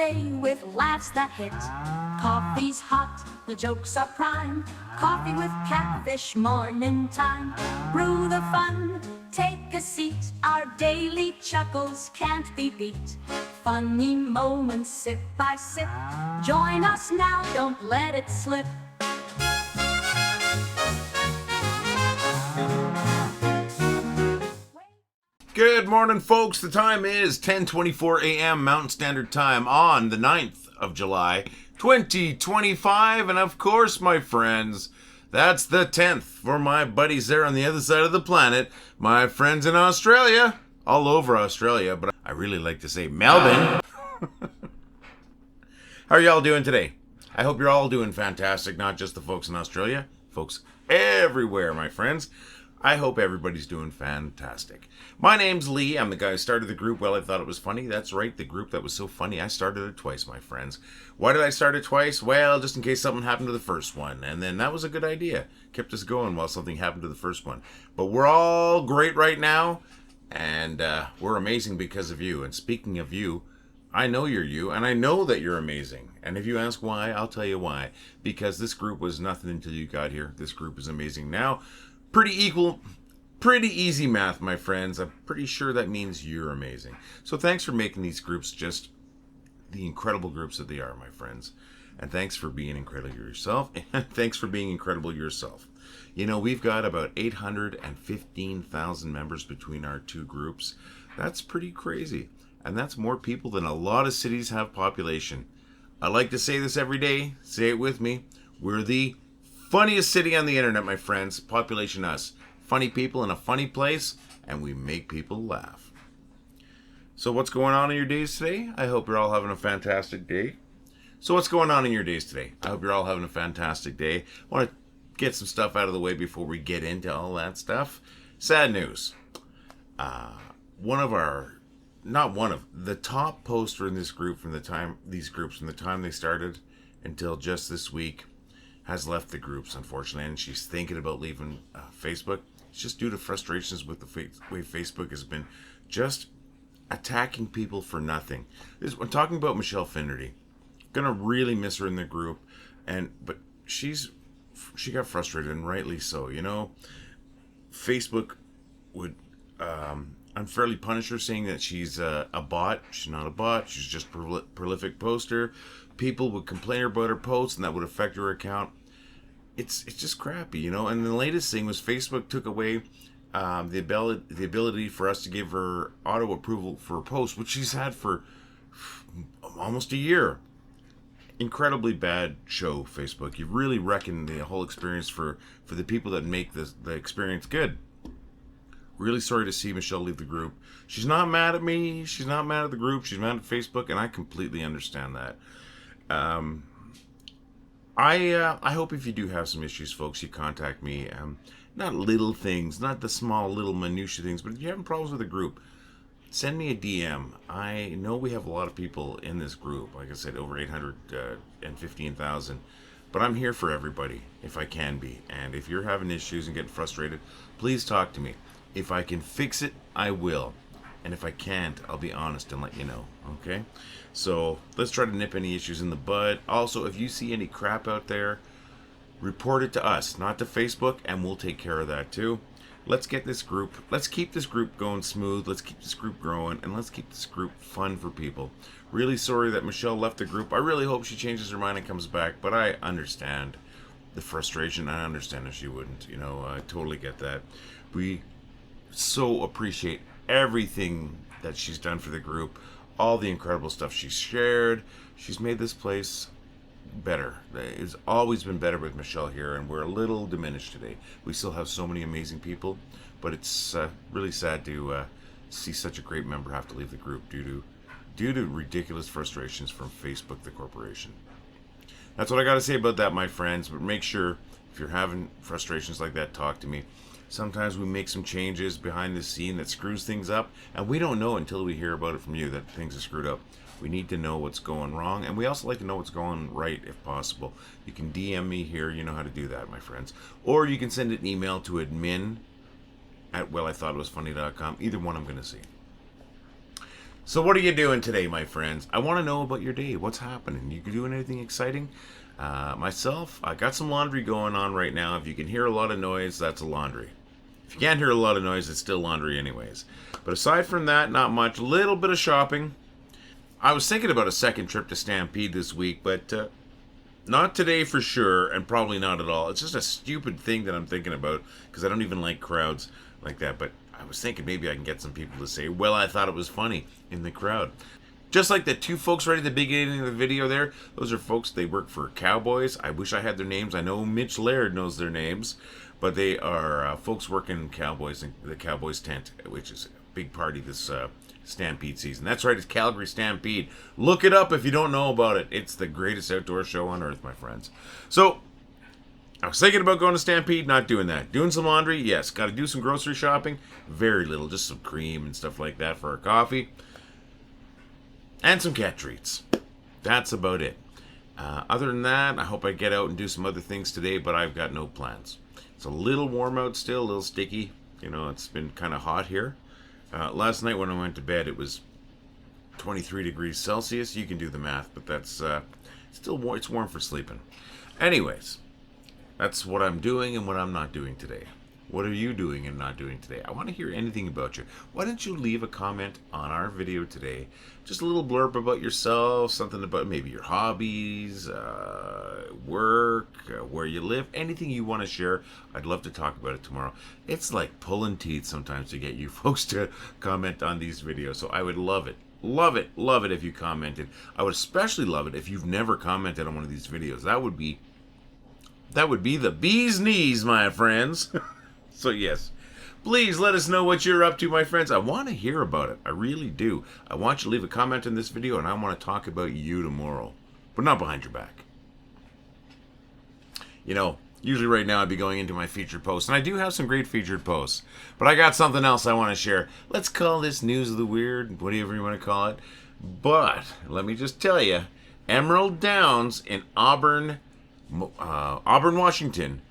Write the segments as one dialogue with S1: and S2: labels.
S1: day with laughs that hit. Coffee's hot, the jokes are prime. Coffee with Catfish, morning time. Brew the fun, take a seat. Our daily chuckles can't be beat. Funny moments sip by sip. Join us now, don't let it slip.
S2: Good morning, folks. The time is 10:24 a.m. Mountain Standard Time on the 9th of July, 2025. And of course, my friends, that's the 10th for my buddies there on the other side of the planet, my friends in Australia, all over Australia, but I really like to say Melbourne. How are y'all doing today? I hope you're all doing fantastic, not just the folks in Australia, folks everywhere, my friends. I hope everybody's doing fantastic. My name's Lee. I'm the guy who started the group. Well, I thought it was funny. That's right, the group that was so funny. I started it twice, my friends. Why did I start it twice? Well, just in case something happened to the first one. And then that was a good idea. Kept us going while something happened to the first one. But we're all great right now. And we're amazing because of you. And speaking of you, I know you're you. And I know that you're amazing. And if you ask why, I'll tell you why. Because this group was nothing until you got here. This group is amazing now. Pretty easy math, my friends. I'm pretty sure that means you're amazing. So thanks for making these groups just the incredible groups that they are, my friends. And thanks for being incredible yourself. And thanks for being incredible yourself. You know, we've got about 815,000 members between our two groups. That's pretty crazy. And that's more people than a lot of cities have population. I like to say this every day. Say it with me. We're the funniest city on the internet, my friends. Population us. Funny people in a funny place, and we make people laugh. So what's going on in your days today? I hope you're all having a fantastic day. So what's going on in your days today? I hope you're all having a fantastic day. I want to get some stuff out of the way before we get into all that stuff. Sad news. The top poster in this group from the time they started until just this week has left the groups, unfortunately, and she's thinking about leaving Facebook. It's just due to frustrations with the way Facebook has been just attacking people for nothing. I'm talking about Michelle Finnerty. Gonna really miss her in the group, but she got frustrated, and rightly so. You know, Facebook would unfairly punish her, saying that she's a bot. She's not a bot. She's just a prolific poster. People would complain about her posts, and that would affect her account. It's just crappy, you know. And the latest thing was Facebook took away the ability for us to give her auto approval for a post, which she's had for almost a year. Incredibly bad show, Facebook. You really wrecking the whole experience for the people that make the experience good. Really sorry to see Michelle leave the group. She's not mad at me. She's not mad at the group. She's mad at Facebook, and I completely understand that. I hope if you do have some issues, folks, you contact me. Not little things, not the small little minutiae things, but if you're having problems with a group, send me a DM. I know we have a lot of people in this group. Like I said, over 815,000. But I'm here for everybody, if I can be. And if you're having issues and getting frustrated, please talk to me. If I can fix it, I will. And if I can't, I'll be honest and let you know, okay? So let's try to nip any issues in the bud. Also, if you see any crap out there, report it to us, not to Facebook, and we'll take care of that too. Let's keep this group going smooth. Let's keep this group growing, and let's keep this group fun for people. Really sorry that Michelle left the group. I really hope she changes her mind and comes back, but I understand the frustration. I understand if she wouldn't. You know, I totally get that. We so appreciate everything that she's done for the group, all the incredible stuff she's shared. She's made this place better. It's always been better with Michelle here, and we're a little diminished today. We still have so many amazing people, but it's really sad to see such a great member have to leave the group due to ridiculous frustrations from Facebook, the corporation. That's what I got to say about that, my friends. But make sure, if you're having frustrations like that, talk to me. Sometimes we make some changes behind the scene that screws things up, and we don't know until we hear about it from you that things are screwed up. We need to know what's going wrong, and we also like to know what's going right if possible. You can DM me here. You know how to do that, my friends. Or you can send an email to admin@wellithoughtitwasfunny.com. Either one I'm going to see. So what are you doing today, my friends? I want to know about your day. What's happening? You doing anything exciting? Myself, I got some laundry going on right now. If you can hear a lot of noise, that's laundry. If you can't hear a lot of noise, it's still laundry anyways. But aside from that, not much. A little bit of shopping. I was thinking about a second trip to Stampede this week, but not today for sure, and probably not at all. It's just a stupid thing that I'm thinking about because I don't even like crowds like that. But I was thinking maybe I can get some people to say, well, I thought it was funny in the crowd. Just like the two folks right at the beginning of the video there, those are folks, they work for Cowboys. I wish I had their names. I know Mitch Laird knows their names, but they are folks working Cowboys in the Cowboys tent, which is a big party this Stampede season. That's right, it's Calgary Stampede. Look it up if you don't know about it. It's the greatest outdoor show on earth, my friends. So, I was thinking about going to Stampede, not doing that. Doing some laundry, yes. Got to do some grocery shopping. Very little, just some cream and stuff like that for our coffee. And some cat treats. That's about it. Other than that, I hope I get out and do some other things today, but I've got no plans. It's a little warm out still, a little sticky. You know, it's been kind of hot here. Last night when I went to bed, it was 23 degrees Celsius. You can do the math, but that's still warm. It's warm for sleeping. Anyways, that's what I'm doing and what I'm not doing today. What are you doing and not doing today? I want to hear anything about you. Why don't you leave a comment on our video today? Just a little blurb about yourself, something about maybe your hobbies, work, where you live, anything you want to share. I'd love to talk about it tomorrow. It's like pulling teeth sometimes to get you folks to comment on these videos, so I would love it. Love it if you commented. I would especially love it if you've never commented on one of these videos. That would be the bee's knees, my friends. So yes, please let us know what you're up to, my friends. I want to hear about it. I really do. I want you to leave a comment in this video, and I want to talk about you tomorrow, but not behind your back. You know, usually right now I'd be going into my featured posts, and I do have some great featured posts, but I got something else I want to share. Let's call this News of the Weird, whatever you want to call it. But let me just tell you, Emerald Downs in Auburn, Washington,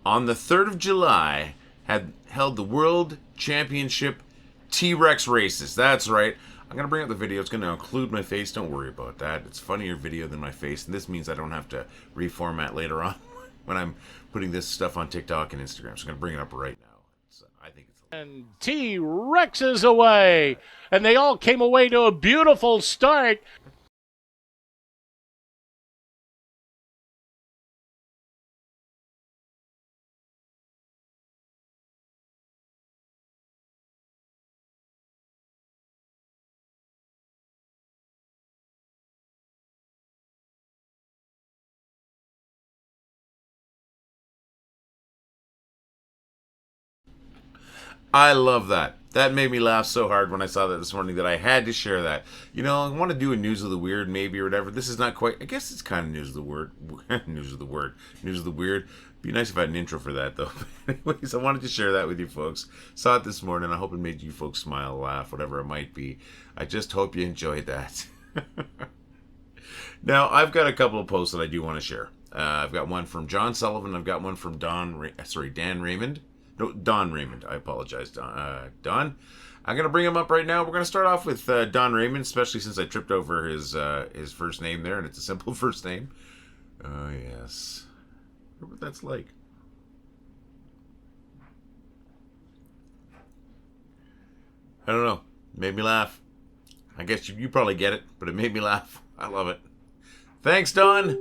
S2: on the 3rd of July, had held the World Championship T-Rex races. That's right. I'm going to bring up the video. It's going to include my face. Don't worry about that. It's funnier video than my face. And this means I don't have to reformat later on when I'm putting this stuff on TikTok and Instagram. So I'm going to bring it up right now. I think it's...
S3: And T-Rexes away. And they all came away to a beautiful start.
S2: I love that. That made me laugh so hard when I saw that this morning that I had to share that. You know, I want to do a News of the Weird maybe or whatever. This is not quite... I guess it's kind of News of the Word. News of the Word. News of the Weird. Be nice if I had an intro for that, though. Anyways, I wanted to share that with you folks. Saw it this morning. I hope it made you folks smile, laugh, whatever it might be. I just hope you enjoyed that. Now, I've got a couple of posts that I do want to share. I've got one from John Sullivan. I've got one from Dan Raymond. No, Don Raymond. I apologize, Don. I'm going to bring him up right now. We're going to start off with Don Raymond, especially since I tripped over his first name there, and it's a simple first name. Oh, yes. I wonder what that's like. I don't know. Made me laugh. I guess you probably get it, but it made me laugh. I love it. Thanks, Don.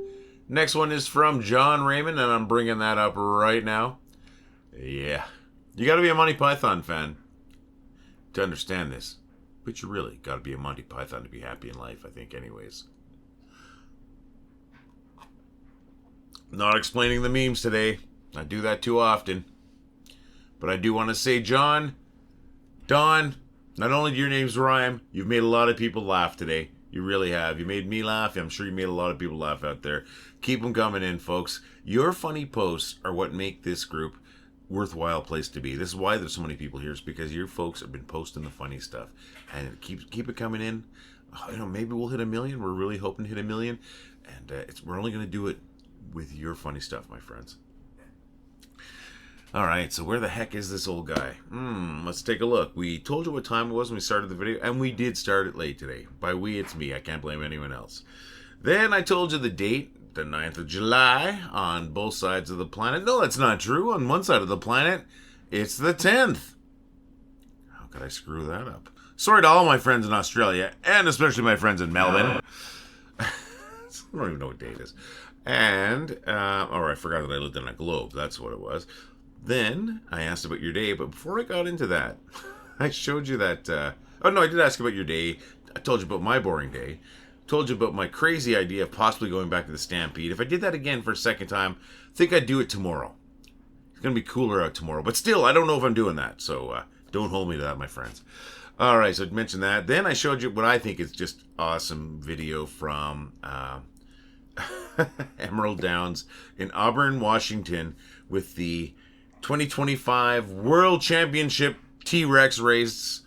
S2: Next one is from John Raymond, and I'm bringing that up right now. Yeah. You got to be a Monty Python fan to understand this. But you really got to be a Monty Python to be happy in life, I think, anyways. Not explaining the memes today. I do that too often. But I do want to say, Don, not only do your names rhyme, you've made a lot of people laugh today. You really have. You made me laugh. I'm sure you made a lot of people laugh out there. Keep them coming in, folks. Your funny posts are what make this group worthwhile place to be. This is why there's so many people here. It's because your folks have been posting the funny stuff. And keep it coming in. You know, maybe we'll hit 1 million. We're really hoping to hit 1 million. And we're only going to do it with your funny stuff, my friends. All right, so where the heck is this old guy? Let's take a look. We told you what time it was when we started the video, and we did start it late today. By we, it's me. I can't blame anyone else. Then I told you the date, the 9th of July, on both sides of the planet. No, that's not true. On one side of the planet, it's the 10th. How could I screw that up? Sorry to all my friends in Australia, and especially my friends in Melbourne. I don't even know what date it is. And, I forgot that I lived in a globe. That's what it was. Then I asked about your day, but before I got into that, I showed you that, I did ask about your day. I told you about my boring day. Told you about my crazy idea of possibly going back to the Stampede. If I did that again for a second time, I think I'd do it tomorrow. It's going to be cooler out tomorrow. But still, I don't know if I'm doing that. So don't hold me to that, my friends. All right, so I mentioned that. Then I showed you what I think is just awesome video from Emerald Downs in Auburn, Washington, with the 2025 World Championship T-Rex race.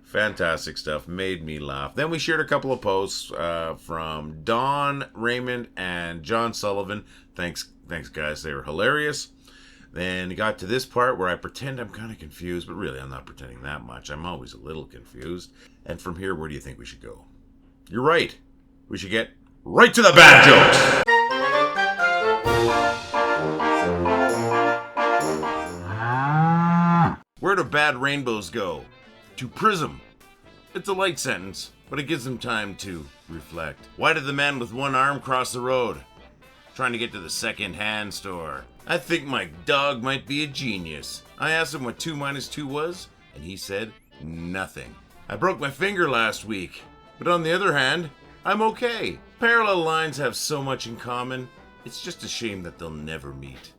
S2: Fantastic stuff. Made me laugh. Then we shared a couple of posts from Don Raymond and John Sullivan. Thanks guys. They were hilarious. Then we got to this part where I pretend I'm kind of confused, but really I'm not pretending that much. I'm always a little confused. And from here, where do you think we should go? You're right. We should get right to the bad jokes. Where do bad rainbows go? To Prism. It's a light sentence, but it gives them time to reflect. Why did the man with one arm cross the road? Trying to get to the second-hand store. I think my dog might be a genius. I asked him what 2 minus 2 was, and he said nothing. I broke my finger last week, but on the other hand, I'm okay. Parallel lines have so much in common, it's just a shame that they'll never meet.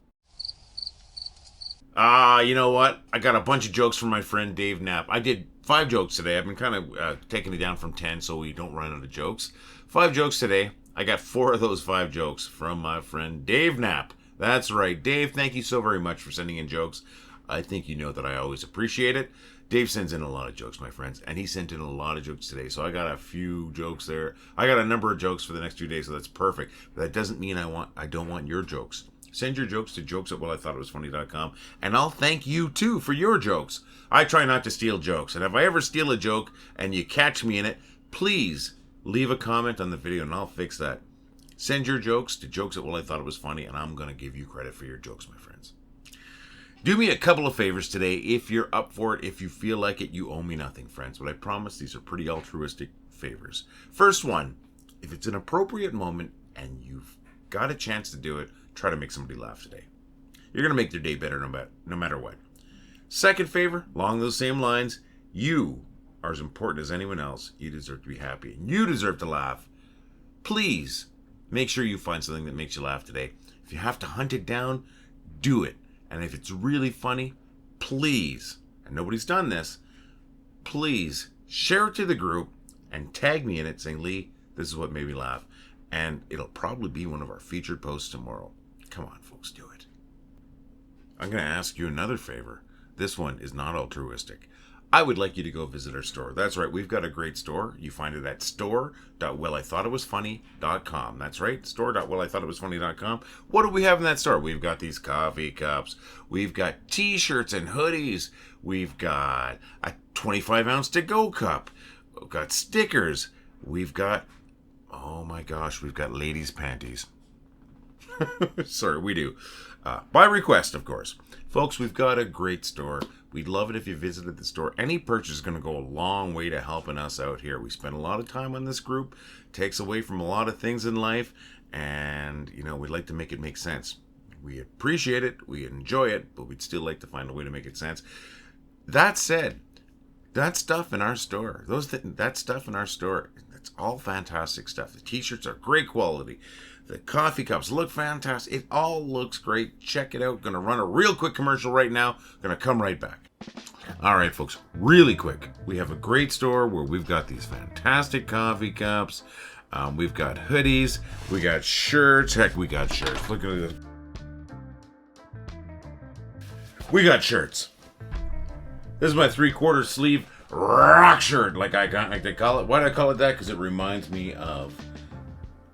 S2: You know what? I got a bunch of jokes from my friend Dave Knapp. I did 5 jokes today. I've been kind of taking it down from 10 so we don't run out of jokes. 5 jokes today. I got 4 of those 5 jokes from my friend Dave Knapp. That's right. Dave, thank you so very much for sending in jokes. I think you know that I always appreciate it. Dave sends in a lot of jokes, my friends, and he sent in a lot of jokes today. So I got a few jokes there. I got a number of jokes for the next 2 days, so that's perfect. But that doesn't mean I don't want your jokes. Send your jokes to jokes@wellithoughitwasfunny.com, and I'll thank you, too, for your jokes. I try not to steal jokes, and if I ever steal a joke and you catch me in it, please leave a comment on the video, and I'll fix that. Send your jokes to jokes@wellithoughitwasfunny, and I'm going to give you credit for your jokes, my friends. Do me a couple of favors today if you're up for it. If you feel like it, you owe me nothing, friends, but I promise these are pretty altruistic favors. First one, if it's an appropriate moment and you've got a chance to do it, try to make somebody laugh today. You're going to make their day better no matter what. Second favor, along those same lines, you are as important as anyone else. You deserve to be happy, and you deserve to laugh. Please make sure you find something that makes you laugh today. If you have to hunt it down, do it. And if it's really funny, please, and nobody's done this, please share it to the group and tag me in it saying, Lee, this is what made me laugh. And it'll probably be one of our featured posts tomorrow. Come on, folks, do it. I'm going to ask you another favor. This one is not altruistic. I would like you to go visit our store. That's right, we've got a great store. You find it at store.wellithoughitwasfunny.com. That's right, store.wellithoughitwasfunny.com. What do we have in that store? We've got these coffee cups. We've got t-shirts and hoodies. We've got a 25-ounce to-go cup. We've got stickers. We've got, oh my gosh, we've got ladies' panties. Sorry, we do. By request, of course. Folks, we've got a great store. We'd love it if you visited the store. Any purchase is going to go a long way to helping us out here. We spend a lot of time on this group. Takes away from a lot of things in life. And, you know, we'd like to make it make sense. We appreciate it. We enjoy it. But we'd still like to find a way to make it sense. That said, that stuff in our store, that stuff in our store, it's all fantastic stuff. The t-shirts are great quality. The coffee cups look fantastic. It all looks great. Check it out. Going to run a real quick commercial right now. Going to come right back. All right, folks, really quick. We have a great store where we've got these fantastic coffee cups. We've got hoodies. We got shirts. Heck, we got shirts. Look at this. We got shirts. This is my 3/4 sleeve rock shirt, like they call it. Why do I call it that? Because it reminds me of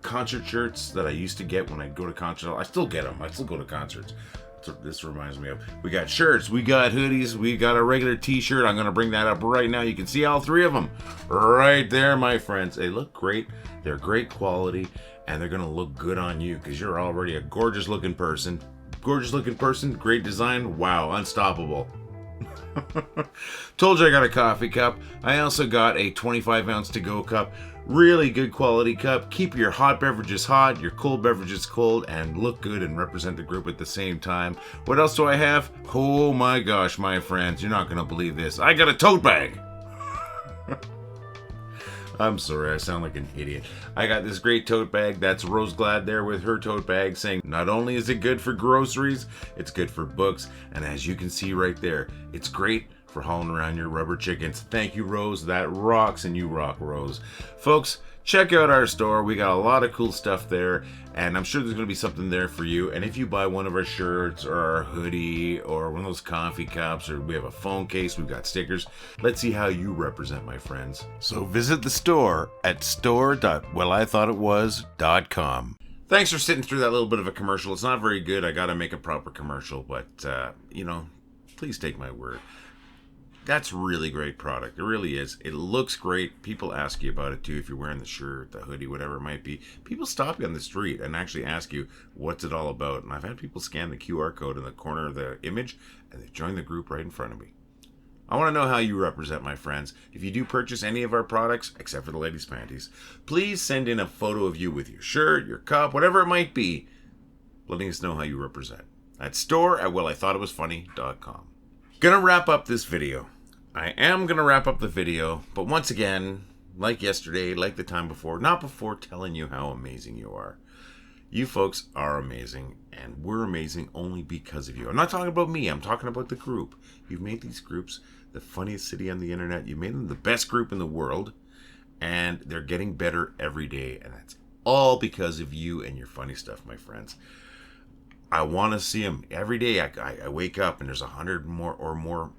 S2: concert shirts that I used to get when I go to concerts. I still get them. I still go to concerts. That's what this reminds me of. We got shirts, we got hoodies, we got a regular t-shirt. I'm going to bring that up right now. You can see all three of them right there, my friends. They look great. They're great quality, and they're going to look good on you because you're already a gorgeous looking person. Gorgeous looking person, great design. Wow, unstoppable. Told you I got a coffee cup. I also got a 25 ounce to-go cup. Really good quality cup. Keep your hot beverages hot, your cold beverages cold, and look good and represent the group at the same time. What else do I have? Oh my gosh, my friends, you're not going to believe this. I got a tote bag. I'm sorry, I sound like an idiot. I got this great tote bag. That's Rose Glad there with her tote bag saying not only is it good for groceries, it's good for books. And as you can see right there, it's great for hauling around your rubber chickens. Thank you, Rose. That rocks, and you rock, Rose. Folks, check out our store. We got a lot of cool stuff there, and I'm sure there's going to be something there for you. And if you buy one of our shirts or our hoodie or one of those coffee cups, or we have a phone case, we've got stickers. Let's see how you represent, my friends. So visit the store at store.wellithoughtitwas.com. Thanks for sitting through that little bit of a commercial. It's not very good. I got to make a proper commercial, but, please take my word. That's really great product. It really is. It looks great. People ask you about it too. If you're wearing the shirt, the hoodie, whatever it might be, people stop you on the street and actually ask you what's it all about. And I've had people scan the QR code in the corner of the image and they join the group right in front of me. I want to know how you represent, my friends. If you do purchase any of our products, except for the ladies' panties, please send in a photo of you with your shirt, your cup, whatever it might be, letting us know how you represent. That's store@wellithoughtitwasfunny.com. Gonna wrap up this video. I am going to wrap up the video, but once again, like yesterday, like the time before, not before telling you how amazing you are. You folks are amazing, and we're amazing only because of you. I'm not talking about me, I'm talking about the group. You've made these groups the funniest city on the internet. You've made them the best group in the world, and they're getting better every day, and that's all because of you and your funny stuff, my friends. I want to see them every day. I wake up, and there's 100 more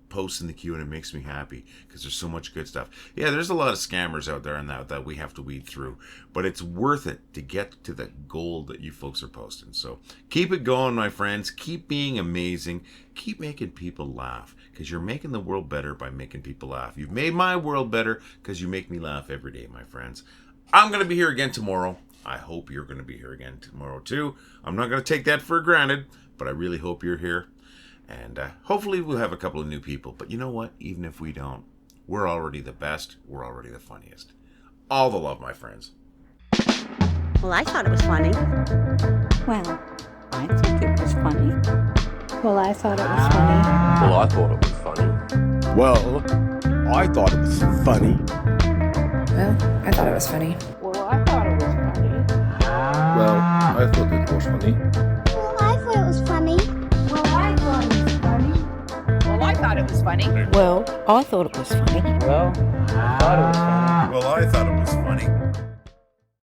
S2: posts in the queue, and it makes me happy because there's so much good stuff. Yeah, there's a lot of scammers out there and that we have to weed through, but it's worth it to get to the gold that you folks are posting. So keep it going, my friends. Keep being amazing. Keep making people laugh because you're making the world better by making people laugh. You've made my world better because you make me laugh every day, my friends. I'm going to be here again tomorrow. I hope you're going to be here again tomorrow too. I'm not going to take that for granted, but I really hope you're here. And hopefully we'll have a couple of new people. But you know what? Even if we don't, we're already the best. We're already the funniest. All the love, my friends.
S4: Well, I thought it was funny.
S5: Well, I think it was funny.
S6: Well, I thought it was funny.
S7: Well, I thought it was funny.
S8: Well, I thought it was funny.
S6: Well, I thought it was funny.
S5: Well, I thought it was funny.
S8: Well, I thought it was funny.
S4: Well, I thought it was funny.
S5: Well, I thought it was funny.
S6: Well, I thought it was funny.
S5: Well, I thought it was funny.
S7: Well, I thought it was funny.
S2: Well, I thought it was funny.